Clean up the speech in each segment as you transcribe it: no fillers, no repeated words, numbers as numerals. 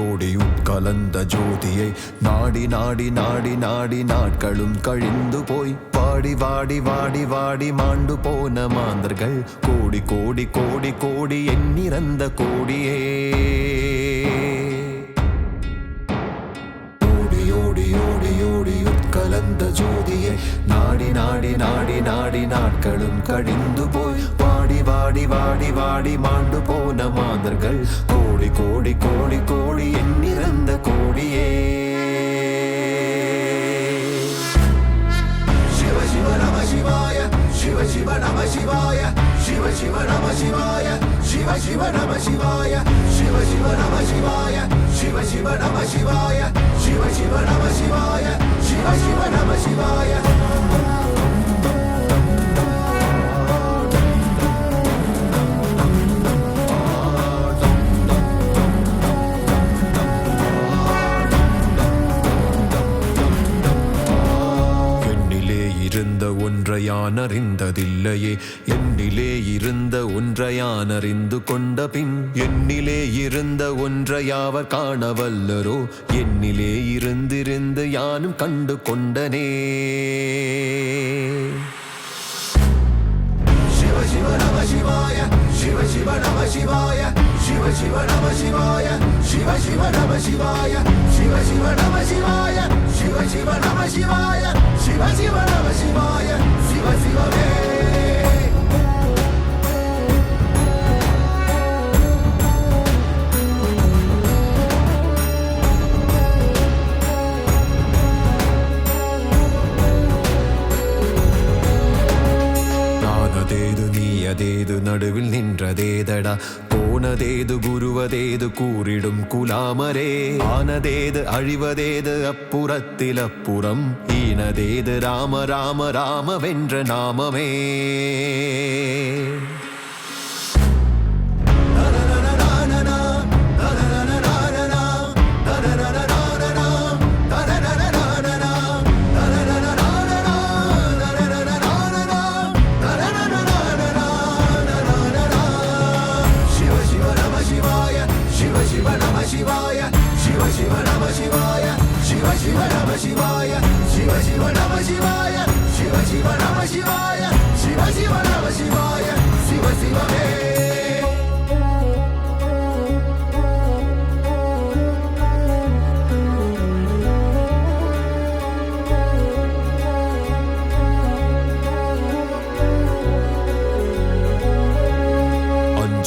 ஓடி உட்கலந்த ஜோதியை நாடி நாடி நாடி நாடி நாட்களும் கழிந்து போய் வாடி வாடி வாடி வாடி மாண்டு போன மாந்தர்கள் கோடி கோடி கோடி கோடி எண்ணிறந்த கோடியே. ஓடி ஓடி ஓடி ஓடி உட்கலந்த ஜோதியை நாடி நாடி நாடி நாடி நாட்களும் கழிந்து போய் வாடி வாடி வாடி வாடி மாண்டு போன மாந்தர்கள் கோடி கோடி கோடி கோடி எண்ணிறந்த கோடியே. சிவ சிவ நம சிவாய சிவ சிவ நம சிவாய சிவ சிவ நம சிவாய சிவ சிவ நம சிவாய சிவ சிவ நம சிவாய சிவ சிவ நம சிவாய சிவ சிவ நம சிவாய சிவ சிவ நம சிவாய. ஒன்றையான் அறிந்ததில்லையே என்னிலே இருந்த ஒன்றையான் அறிந்து கொண்ட பின் என்னிலே இருந்த ஒன்றையாவர் காணவல்லரோ என்னிலே இருந்திருந்து யானும் கண்டு கொண்டனே. சிவ சிவ நம சிவாய சிவ சிவ நம சிவாய சிவ சிவ நம சிவாய சிவ சிவ நம சிவாய சிவ சிவ நம சிவாய சிவ சிவ நம சிவாய சிவ சிவ நம சிவாய சிவ சிவமே. அதேது நடுவில் நின்றதேதடா போனதேது குருவதேது கூறிடும் குலாமரே ஆனதேது அழிவதேது அப்புறத்தில் அப்புறம் ஈனதேது ராம ராம ராம வென்ற நாமமே.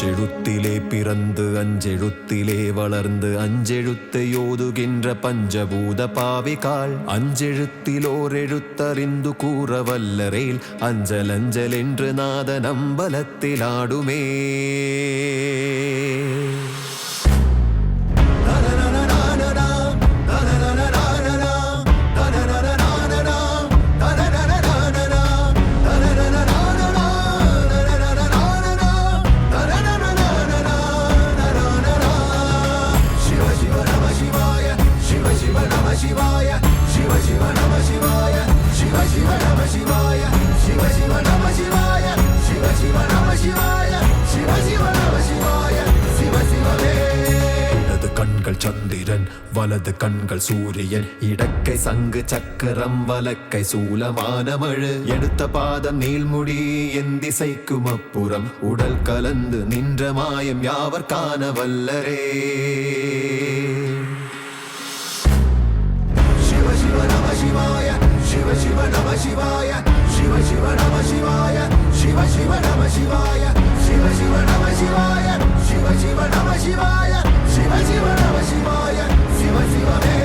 அஞ்செழுத்திலே பிறந்து அஞ்செழுத்திலே வளர்ந்து அஞ்செழுத்தை ஓதுகின்ற பஞ்சபூத பாவிகாள் அஞ்செழுத்திலோர் எழுத்தறிந்து கூற வல்லரேல் அஞ்சல் அஞ்சல் என்று நாத நம்பலத்தில் ஆடுமே. சந்திரன் வலது கண்கள் சூரியன் இடக்கை சங்கு சக்கரம் வலக்கை சூலமானமழு எடுத்த பாதம் நீள்முடி என் திசைக்கும் அப்புறம் உடல் கலந்து நின்ற மாயம் யாவர் காண வல்லரே. சிவ சிவ நம சிவாய சிவ சிவ நம சிவாய சிவ சிவ நம சிவாய சிவ சிவ நம சிவாய சிவ சிவ நம சிவாய சிவ சிவ நம சிவாய சிவ சிவ நம சிவாய சிவ சிவமே.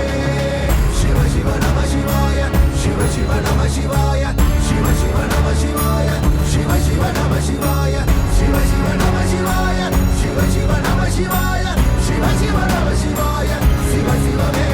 சிவ சிவ நம சிவாய சிவ சிவ நம சிவாய சிவ சிவ நம சிவாய சிவ சிவ நம சிவாய சிவ சிவ நம சிவாய சிவ சிவ நம சிவாய சிவ சிவ நம சிவாய சிவ சிவமே.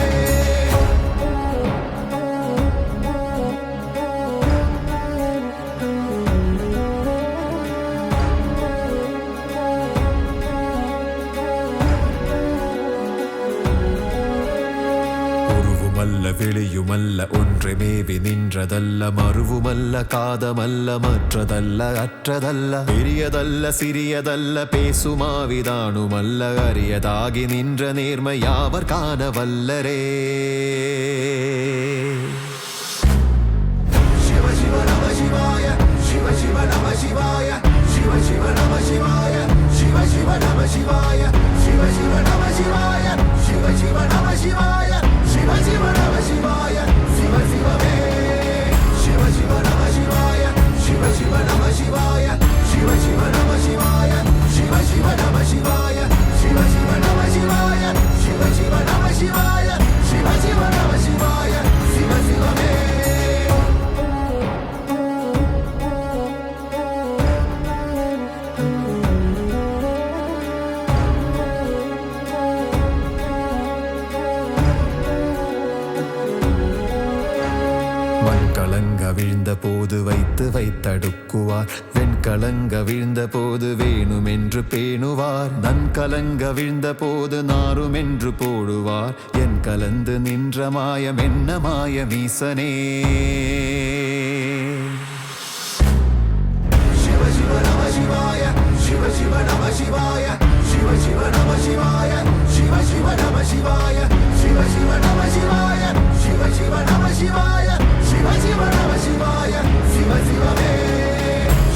ஒளியுமல்ல வெளியுமல்ல ஒன்றை மேவி நின்றதல்ல மறுவுமல்ல காதமல்ல மற்றதல்ல அற்றதல்ல பெரியதல்ல சிறியதல்ல பேசுமாவிதானுமல்ல அரியதாகி நின்ற நேர்மை யாவர் காண வல்லரே சிவ சிவ நம சிவாய சிவ சிவ நம சிவாய சிவ சிவ நம சிவாய சிவ சிவ நம சிவாய சிவ சிவ நம சிவாய சிவ சிவ நம சிவாய சிவ சிவ நம சிவாய சிவ சிவமே சிவ சிவ நம சிவாய சிவ சிவ நம சிவாய சிவ சிவ நம சிவாய சிவ சிவ நம சிவாய சிவ சிவ நம சிவாய சிவ சிவ நம சிவாய சிவ சிவ நம சிவாய சிவ சிவமே கலங்க வீழ்ந்த போது வைத்து வைத்தடுக்குவார் வெண்கலங்க வீழ்ந்த போது வேணுமென்று பேணுவார் நன் கலங்க வீழ்ந்த போது நாருமென்று போடுவார் என் கலந்து நின்ற மாயம் என்ன மாயமீசனே சிவ சிவ நம சிவாய சிவ சிவ நம சிவாய சிவ சிவ நம சிவாய சிவ சிவ நம சிவாய சிவ சிவ நம சிவாய சிவ சிவ நம சிவாய சிவ சிவ நம சிவாய சிவ சிவமே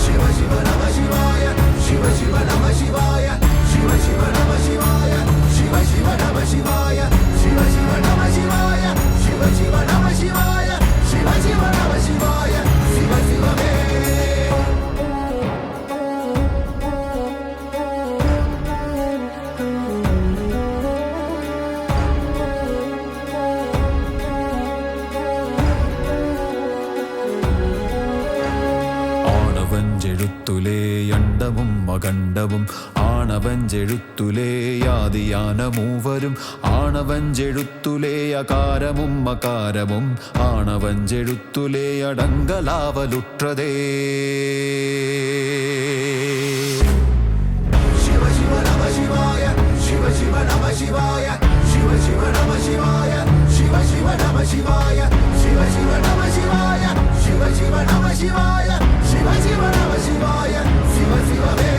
சிவ சிவ நம சிவாய சிவ சிவ நம சிவாய சிவ சிவ நம சிவாய சிவ சிவ நம சிவாய சிவ சிவ நம சிவாய சிவ சிவ நம சிவாய சிவ சிவ நம சிவாய சிவ சிவமே ஆனவஞ்செழுத்துலே அண்டமும் அகண்டமும் ஆனவஞ்செழுத்துலே யாதியான மூவரும் ஆனவஞ்செழுத்துலே அகாரமும் அகாரமும் ஆனவஞ்செழுத்துலே அடங்கலாவலுற்றதே சிவ சிவ நம சிவாய சிவ சிவ நம சிவாய சிவ சிவ நம சிவாய சிவ சிவ நம சிவாய சிவ சிவ நம சிவாய சிவ சிவ நம சிவாய சிவ சிவ நம சிவாய சிவ சிவமே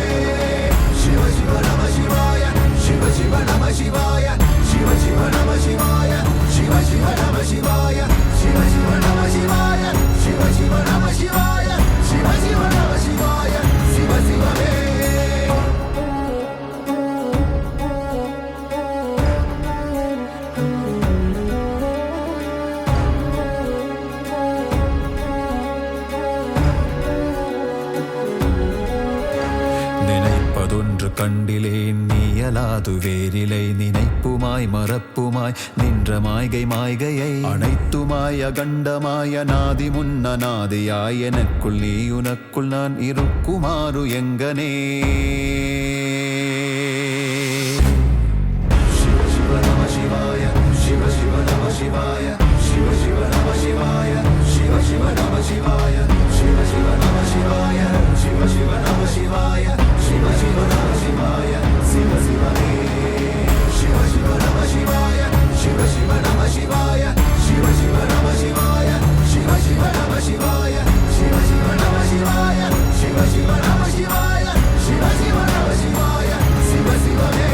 சிவ சிவ நம சிவாய சிவ சிவ நம சிவாய சிவ சிவ நம சிவாய சிவ சிவ நம சிவாய சிவ சிவ நம சிவாய சிவ சிவ நம சிவாய சிவ சிவ நம சிவாய சிவ சிவமே நினைப்பதொன்று கண்டிலேன் நீயலாது வேறிலை நினைப்புமாய் மறப்புமாய் நின்ற மாய்கை மாய்கையை அனைத்துமாய் அகண்டமாய நாதி முன்ன நாதியாய் எனக்குள் நீ உனக்குள் நான் இருக்குமாறு எங்கனே சிவ சிவ நம சிவாய சிவ சிவ நம சிவாய சிவ சிவ நம சிவாய சிவ சிவ நம சிவாய சிவ சிவ நம சிவாய சிவ சிவ நம சிவாய சிவ சிவ நம சிவாய சிவ சிவமே சிவ சிவ நம சிவாய சிவ சிவ நம சிவாய சிவ சிவ நம சிவாய சிவ சிவ நம சிவாய சிவ சிவ நம சிவாய சிவ சிவ நம சிவாய சிவ சிவ நம சிவாய சிவ சிவமே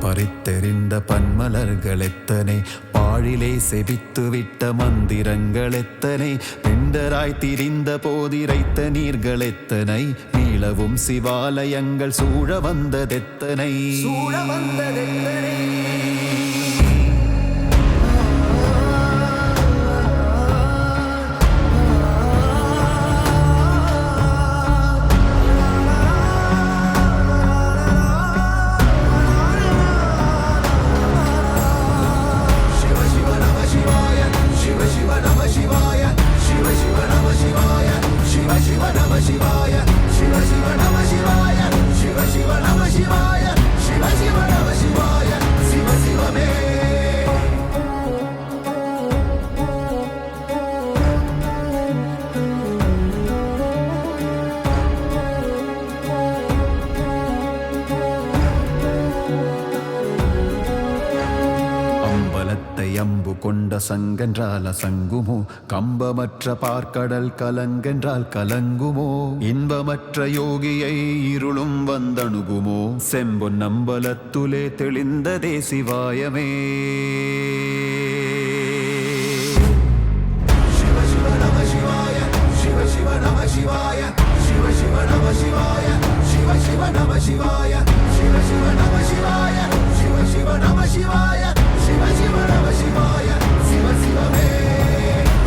பறித்தெறிந்த பன்மலர்கள் எத்தனை பாழிலே செபித்து விட்ட மந்திரங்கள் எத்தனை பிண்டராய் திரிந்த போதிரைத்த நீர்கள் எத்தனை மீளவும் சிவாலயங்கள் சூழ வந்ததெத்தனை சிவாய சிவ சிவ நம சிவாய சிவ சிவ நம சிவாய சிவ சிவ நம சிவாய வானத்தை அம்பு கொண்ட சங்கென்றால் அசங்குமோ கம்பமற்ற பார்க்கடல் கலங்கென்றால் கலங்குமோ இன்பமற்ற யோகியை இருளும் வந்தணுகுமோ செம்பொன் நம்பலத்துலே தெளிந்ததே சிவாயமே Shivaya, Shiva Shiva Namah Shivaya, Shiva Shiva Namah Shivaya, Shiva Shiva Namah Shivaya, Shiva Shiva Namah Shivaya, Shiva Shiva Namah Shivaya, Shiva Shiva Me,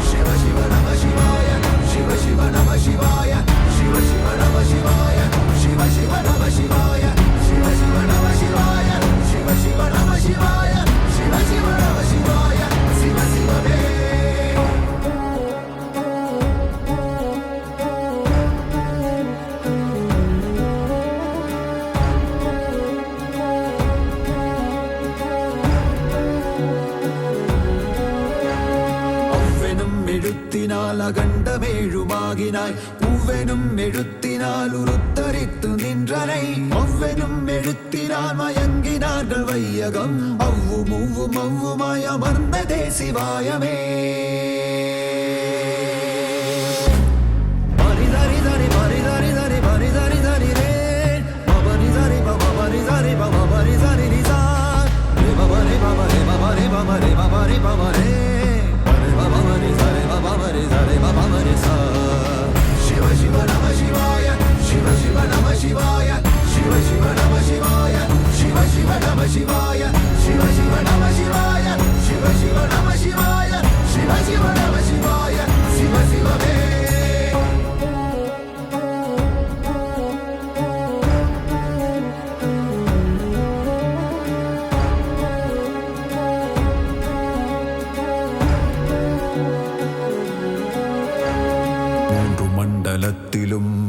Shiva Shiva Namah Shivaya, Shiva Shiva Namah Shivaya, Shiva Shiva Namah Shivaya, Shiva Shiva Namah Shivaya, Shiva Shiva Namah Shivaya, Shiva Shiva Namah Shivaya, Shiva Shiva Namah Shivaya, Shiva Shiva Me. அகண்டமேழுமாகினாய் பூவெனும் எழுத்தினால் உருத்தரித்து நின்றனை ஒவ்வெனும் எழுத்தினால் மயங்கினார்கள் வையகம் அவ்வும் ஒவ்வும் ஒவ்வுமாய் அமர்ந்ததே சிவாயமே பரிதரி பரிதரி தரி பரிதரி தரி ரே பபரி தரி பபரி தரி பபரி தரி ரிசார் ரே பபரி பபரி பபரி பபரி பபரி பபரி Shiva Shiva Namah Shivaya, Shiva Shiva Namah Shivaya, Shiva Shiva Namah Shivaya, Shiva Shiva Namah Shivaya, Shiva Shiva Namah Shivaya, Shiva Shiva Namah Shivaya, Shiva Shiva Namah Shivaya, Shiva Shiva Me.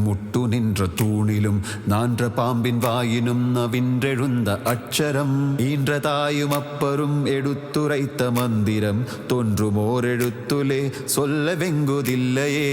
முட்டு நின்ற தூணிலும் நான்ற பாம்பின் வாயினும் நவின்றெழுந்த அட்சரம் ஈன்ற தாயும் அப்பரும் எடுத்துரைத்த மந்திரம் தோன்றுமோர் எழுத்துலே சொல்ல வெங்குதில்லையே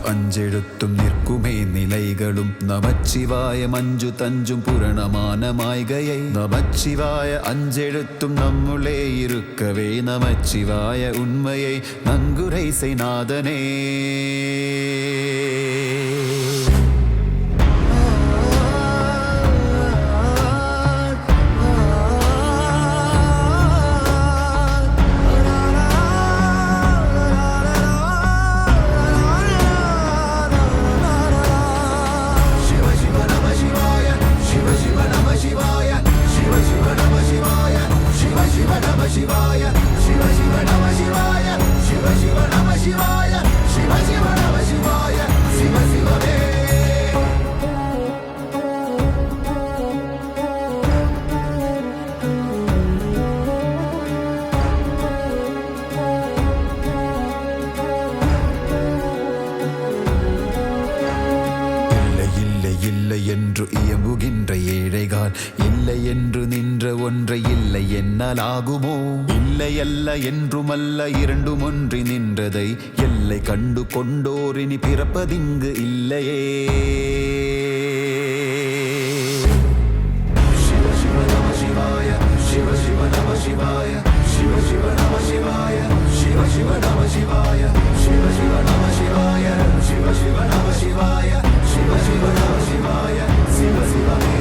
அஞ்செழுத்தும் நிற்குமே நிலைகளும் நமச்சிவாய மஞ்சு தஞ்சும் புரணமான மாய்கையை நமச்சிவாய அஞ்செழுத்தும் நம்முளே இருக்கவே நமச்சிவாய உண்மையை நன்குரை செய்நாதனே Shivaya, Shiva Shiva Namah Shivaya, Shiva Shiva Namah Shivaya, Shiva Shiva Namah Shivaya, Shiva Shiva Me. என்று இயம்புகின்ற ஏழைகால் இல்லை என்று நின்ற ஒன்றை இல்லை என்னால் ஆகுமோ இல்லை அல்ல என்றுமல்ல இரண்டும் ஒன்றி நின்றதை எல்லை கண்டு கொண்டோரினி பிறப்பதிங்கு இல்லையே சிவ சிவ நம சிவாய சிவ சிவ நம சிவாய சிவ சிவ நம சிவாய சிவ சிவ நம சிவாய சிவ சிவ நம சிவாய சிவ சிவ நம சிவாய Shiva Shiva Namah Shivaya, Shiva Shiva Me.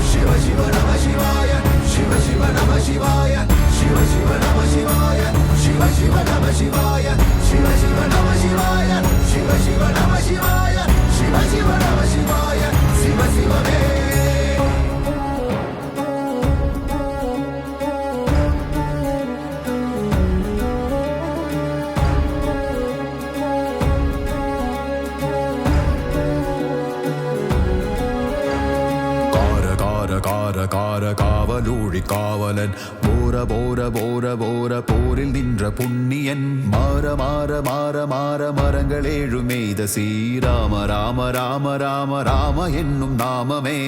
Shiva Shiva Namah Shivaya, Shiva Shiva Namah Shivaya, Shiva Shiva Namah Shivaya, Shiva Shiva Namah Shivaya, Shiva Shiva Namah Shivaya, Shiva Shiva Namah Shivaya, Shiva Shiva Namah கார கார காவலூழி காவலன் போர போர போர போர போரில் நின்ற புண்ணியன் மாற மாற மாற மாற மரங்கள் ஏழு மெய்த ஸ்ரீராம ராம ராம ராம ராம என்னும் நாமமே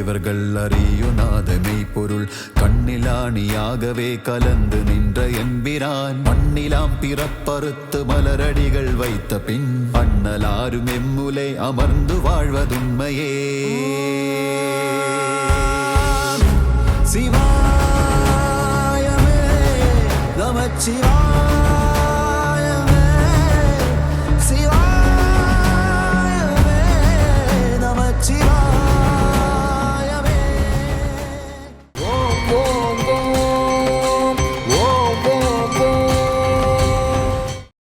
தேவர்கள் அறியுநாத மெய்ப்பொருள் கண்ணிலாணியாகவே கலந்து நின்ற எம்பிரான் மண்ணிலாம் பிறப்பறுத்து மலரடிகள் வைத்த பின் அண்ணலாரும் எம்முலை அமர்ந்து வாழ்வதுண்மையே சிவாயமே நமச்சிவாய